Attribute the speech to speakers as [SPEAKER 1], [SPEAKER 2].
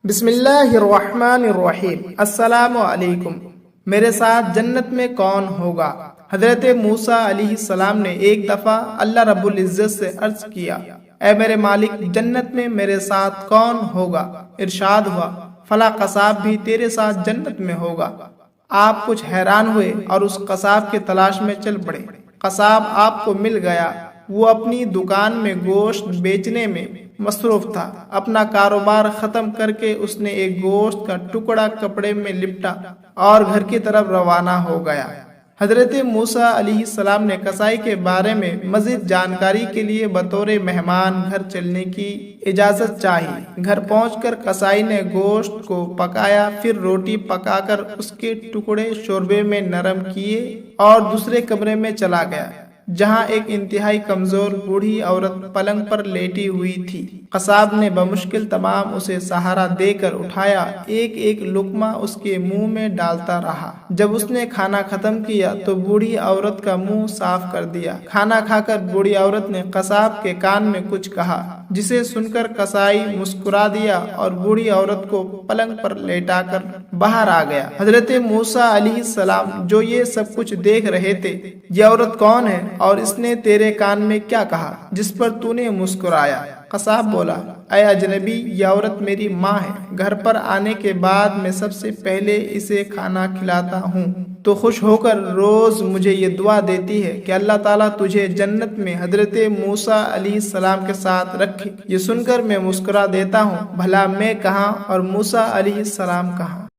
[SPEAKER 1] بسم اللہ الرحمن الرحیم۔ السلام علیکم۔ میرے ساتھ جنت میں کون ہوگا؟ حضرت موسیٰ علیہ السلام نے ایک دفعہ اللہ رب العزت سے عرض کیا، اے میرے مالک، جنت میں میرے ساتھ کون ہوگا؟ ارشاد ہوا، فلاں قصاب بھی تیرے ساتھ جنت میں ہوگا۔ آپ کچھ حیران ہوئے اور اس قصاب کی تلاش میں چل پڑے۔ قصاب آپ کو مل گیا۔ وہ اپنی دکان میں گوشت بیچنے میں مصروف تھا۔ اپنا کاروبار ختم کر کے اس نے ایک گوشت کا ٹکڑا کپڑے میں لپٹا اور گھر کی طرف روانہ ہو گیا۔ حضرت موسیٰ علیہ السلام نے قصائی کے بارے میں مزید جانکاری کے لیے بطور مہمان گھر چلنے کی اجازت چاہی۔ گھر پہنچ کر قصائی نے گوشت کو پکایا، پھر روٹی پکا کر اس کے ٹکڑے شوربے میں نرم کیے اور دوسرے کمرے میں چلا گیا، جہاں ایک انتہائی کمزور بوڑھی عورت پلنگ پر لیٹی ہوئی تھی۔ قصاب نے بمشکل تمام اسے سہارا دے کر اٹھایا، ایک ایک لقمہ اس کے منہ میں ڈالتا رہا۔ جب اس نے کھانا ختم کیا تو بوڑھی عورت کا منہ صاف کر دیا۔ کھانا کھا کر بوڑھی عورت نے قصاب کے کان میں کچھ کہا، جسے سن کر قصائی مسکرا دیا اور بوڑھی عورت کو پلنگ پر لیٹا کر باہر آ گیا۔ حضرت موسیٰ علیہ السلام جو یہ سب کچھ دیکھ رہے تھے، یہ عورت کون ہے اور اس نے تیرے کان میں کیا کہا جس پر تو نے مسکرایا؟ قصاب بولا، اے اجنبی، یہ عورت میری ماں ہے۔ گھر پر آنے کے بعد میں سب سے پہلے اسے کھانا کھلاتا ہوں تو خوش ہو کر روز مجھے یہ دعا دیتی ہے کہ اللہ تعالیٰ تجھے جنت میں حضرت موسیٰ علیہ السلام کے ساتھ رکھے۔ یہ سن کر میں مسکرا دیتا ہوں، بھلا میں کہاں اور موسیٰ علیہ السلام کہاں؟